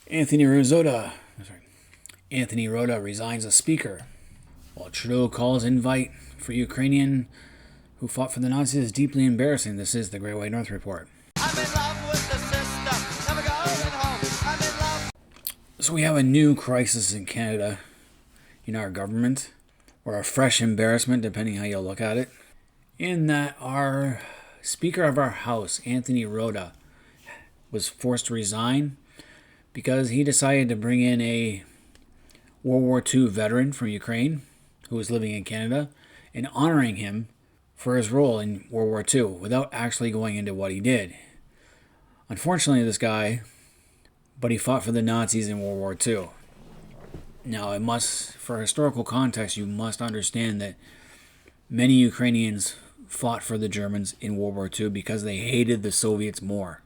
Anthony Rota resigns as Speaker, while Trudeau calls invite for Ukrainian who fought for the Nazis is deeply embarrassing. This is the Great White North Report. I'm in love with the system, never going home. I'm in love. So we have a new crisis in Canada, in our government, or a fresh embarrassment, depending how you look at it, in that our Speaker of our House, Anthony Rota, was forced to resign because he decided to bring in a World War II veteran from Ukraine who was living in Canada and honoring him for his role in World War II without actually going into what he did. Unfortunately, this guy, but he fought for the Nazis in World War II. Now, for historical context, you must understand that many Ukrainians fought for the Germans in World War II because they hated the Soviets more.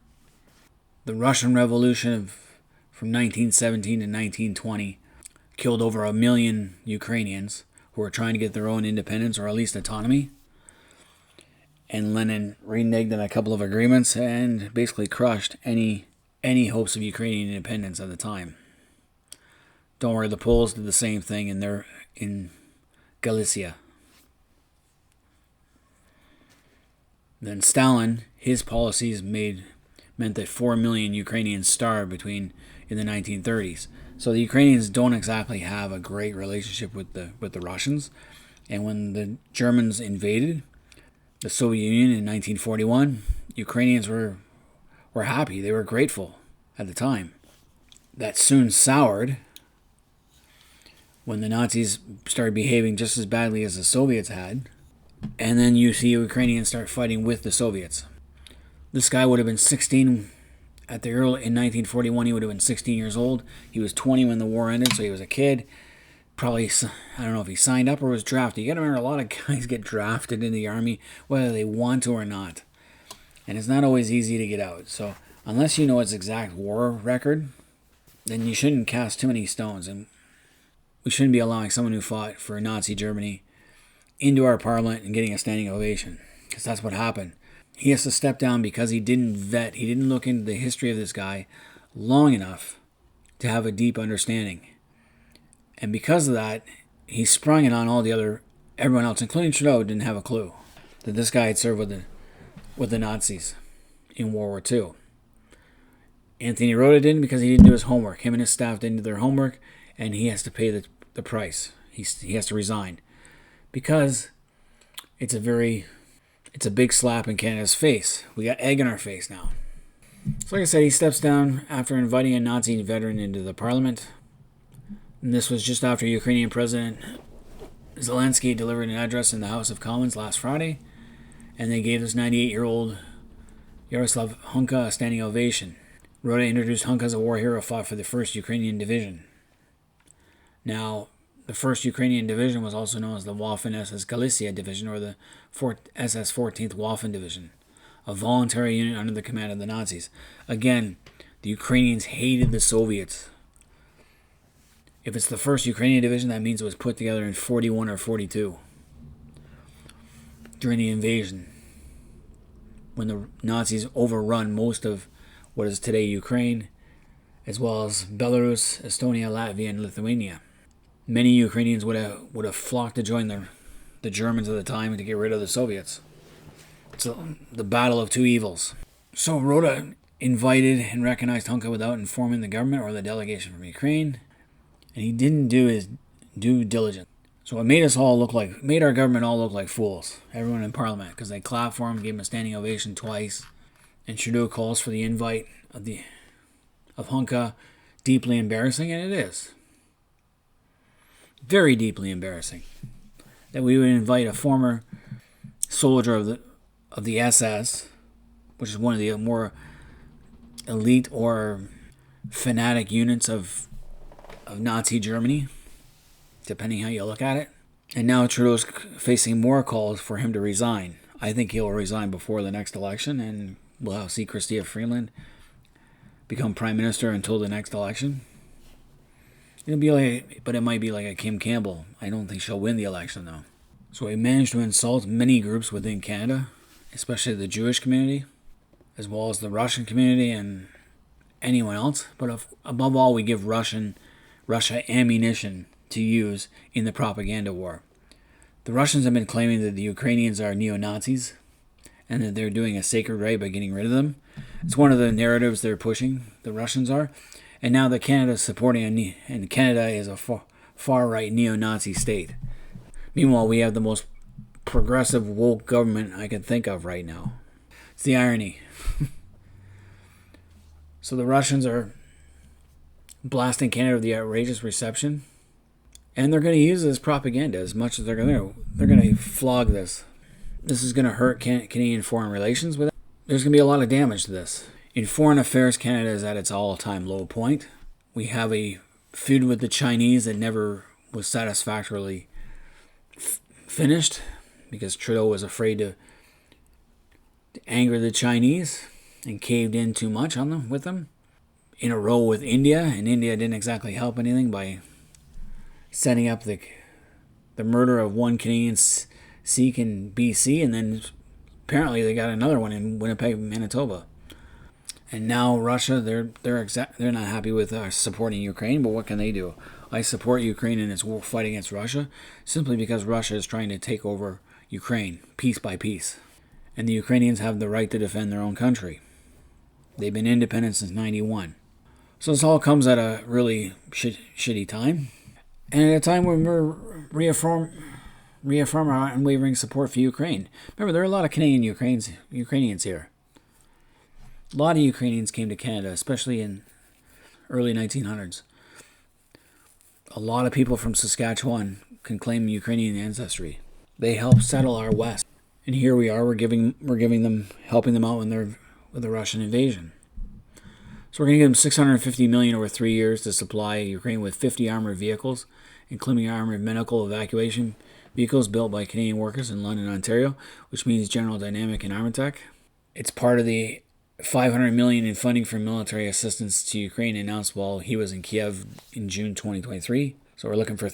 The Russian Revolution from 1917 to 1920 killed over 1 million Ukrainians who were trying to get their own independence or at least autonomy. And Lenin reneged on a couple of agreements and basically crushed any hopes of Ukrainian independence at the time. Don't worry, the Poles did the same thing in Galicia. Then Stalin, his policies meant that 4 million Ukrainians starved in the 1930s. So the Ukrainians don't exactly have a great relationship with the Russians. And when the Germans invaded the Soviet Union in 1941, Ukrainians were happy. They were grateful at the time. That soon soured when the Nazis started behaving just as badly as the Soviets had. And then you see Ukrainians start fighting with the Soviets. This guy would have been 16 in 1941. He would have been 16 years old. He was 20 when the war ended, so he was a kid. Probably, I don't know if he signed up or was drafted. You got to remember, a lot of guys get drafted in the army, whether they want to or not. And it's not always easy to get out. So unless you know its exact war record, then you shouldn't cast too many stones. And we shouldn't be allowing someone who fought for Nazi Germany into our parliament and getting a standing ovation, because that's what happened. He has to step down because he didn't look into the history of this guy long enough to have a deep understanding. And because of that, he sprung it on everyone else, including Trudeau, didn't have a clue that this guy had served with the Nazis in World War II. Anthony Rota didn't because he didn't do his homework. Him and his staff didn't do their homework, and he has to pay the price. He has to resign because it's a big slap in Canada's face. We got egg in our face now. So like I said, he steps down after inviting a Nazi veteran into the parliament. And this was just after Ukrainian President Zelensky delivered an address in the House of Commons last Friday. And they gave this 98-year-old Yaroslav Hunka a standing ovation. Rota introduced Hunka as a war hero who fought for the 1st Ukrainian Division. Now, the 1st Ukrainian Division was also known as the Waffen-SS Galicia Division, or the SS 14th Waffen Division, a voluntary unit under the command of the Nazis. Again, the Ukrainians hated the Soviets. If it's the 1st Ukrainian Division, that means it was put together in 41 or 42 during the invasion, when the Nazis overrun most of what is today Ukraine, as well as Belarus, Estonia, Latvia, and Lithuania. Many Ukrainians would have flocked to join the Germans at the time to get rid of the Soviets. So the battle of two evils. So Rota invited and recognized Hunka without informing the government or the delegation from Ukraine, and he didn't do his due diligence. So it made our government all look like fools, everyone in Parliament, because they clapped for him, gave him a standing ovation twice, and Trudeau calls for the invite of Hunka deeply embarrassing, and it is. Very deeply embarrassing that we would invite a former soldier of the SS, which is one of the more elite or fanatic units of Nazi Germany, depending how you look at it. And now Trudeau's facing more calls for him to resign. I think he'll resign before the next election, and we'll see Chrystia Freeland become Prime Minister until the next election. But it might be like a Kim Campbell. I don't think she'll win the election, though. So he managed to insult many groups within Canada, especially the Jewish community, as well as the Russian community and anyone else, but above all, we give Russia ammunition to use in the propaganda war. The Russians have been claiming that the Ukrainians are neo-Nazis and that they're doing a sacred right by getting rid of them. It's one of the narratives they're pushing, the Russians are. And now that Canada's supporting, and Canada is a far-right neo-Nazi state. Meanwhile, we have the most progressive woke government I can think of right now. It's the irony. So the Russians are blasting Canada with the outrageous reception, and they're going to use this propaganda as much as they're going to flog this. This is going to hurt Canadian foreign relations with it. There's going to be a lot of damage to this. In foreign affairs, Canada is at its all-time low point. We have a feud with the Chinese that never was satisfactorily finished because Trudeau was afraid to anger the Chinese and caved in too much on them with them. In a row with India, and India didn't exactly help anything by setting up the murder of one Canadian Sikh in BC, and then apparently they got another one in Winnipeg, Manitoba. And now Russia, they're not happy with us supporting Ukraine, but what can they do? I support Ukraine in its fight against Russia simply because Russia is trying to take over Ukraine piece by piece. And the Ukrainians have the right to defend their own country. They've been independent since 91. So this all comes at a really shitty time. And at a time when we're reaffirm our unwavering support for Ukraine. Remember, there are a lot of Ukrainians here. A lot of Ukrainians came to Canada, especially in early 1900s. A lot of people from Saskatchewan can claim Ukrainian ancestry. They helped settle our West. And here we are, helping them out with the Russian invasion. So we're going to give them $650 million over 3 years to supply Ukraine with 50 armored vehicles, including armored medical evacuation vehicles built by Canadian workers in London, Ontario, which means General Dynamic and Armatech. It's part of the $500 million in funding for military assistance to Ukraine announced while he was in Kiev in June 2023. So we're looking for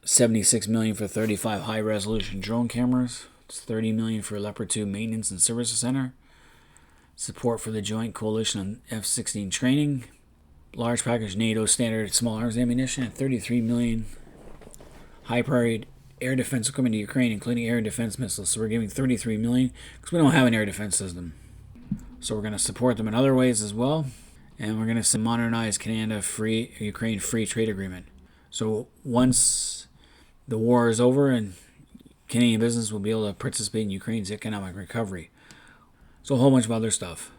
$76 million for 35 high-resolution drone cameras. It's $30 million for Leopard 2 maintenance and services center. Support for the Joint Coalition on F-16 training. Large package NATO standard small arms ammunition. And $33 million high-priority air defense equipment to Ukraine, including air defense missiles. So we're giving $33 million because we don't have an air defense system. So we're going to support them in other ways as well. And we're going to modernize Canada-Ukraine free trade agreement. So once the war is over and Canadian business will be able to participate in Ukraine's economic recovery. So a whole bunch of other stuff.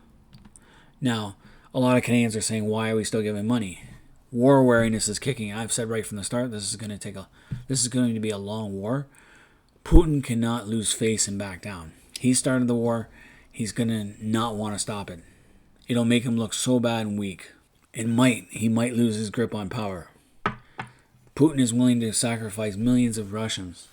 Now, a lot of Canadians are saying, why are we still giving money? War wariness is kicking. I've said right from the start, this is going to be a long war. Putin cannot lose face and back down. He started the war. He's going to not want to stop it. It'll make him look so bad and weak. He might lose his grip on power. Putin is willing to sacrifice millions of Russians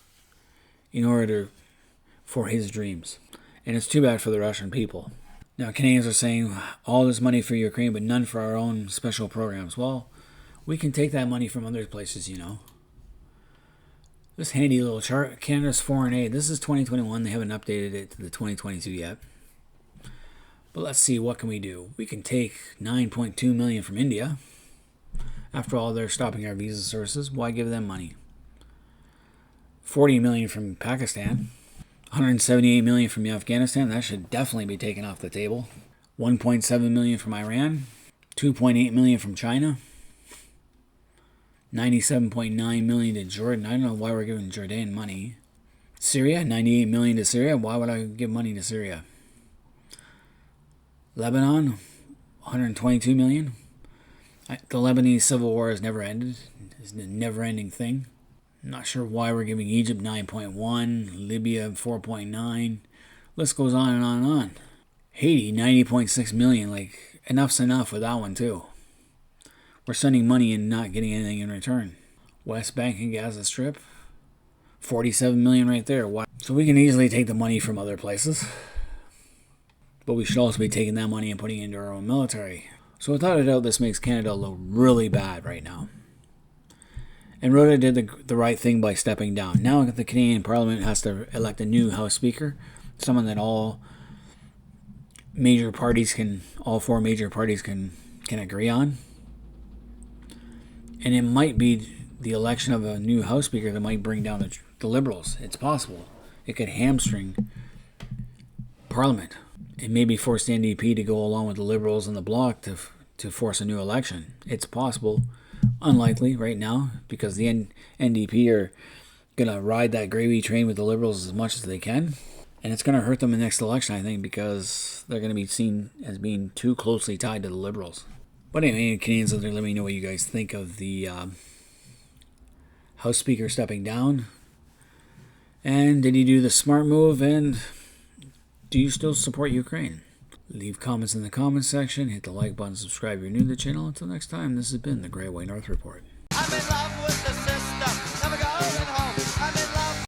for his dreams. And it's too bad for the Russian people. Now, Canadians are saying all this money for Ukraine, but none for our own special programs. Well, we can take that money from other places, This handy little chart, Canada's foreign aid. This is 2021. They haven't updated it to the 2022 yet. But let's see, what can we do? We can take $9.2 million from India. After all, they're stopping our visa services. Why give them money? $40 million from Pakistan. $178 million from Afghanistan. That should definitely be taken off the table. $1.7 million from Iran. $2.8 million from China. $97.9 million to Jordan. I don't know why we're giving Jordan money. Syria, $98 million to Syria. Why would I give money to Syria? Lebanon, $122 million. The Lebanese civil war has never ended. It's a never-ending thing. I'm not sure why we're giving Egypt 9.1, Libya 4.9. List goes on and on and on. Haiti, 90.6 million. Enough's enough with that one too. We're sending money and not getting anything in return. West Bank and Gaza Strip, 47 million right there. So we can easily take the money from other places. But we should also be taking that money and putting it into our own military. So without a doubt, this makes Canada look really bad right now. And Rota did the right thing by stepping down. Now the Canadian Parliament has to elect a new House Speaker, someone that all four major parties can can agree on. And it might be the election of a new House Speaker that might bring down the Liberals. It's possible. It could hamstring Parliament and maybe force the NDP to go along with the Liberals and the Bloc to force a new election. It's possible. Unlikely right now, because the NDP are going to ride that gravy train with the Liberals as much as they can. And it's going to hurt them in the next election, I think, because they're going to be seen as being too closely tied to the Liberals. But anyway, Canadians out there, let me know what you guys think of the House Speaker stepping down. And did he do the smart move? And do you still support Ukraine? Leave comments in the comments section. Hit the like button, subscribe if you're new to the channel. Until next time, this has been the Great White North Report. I'm in love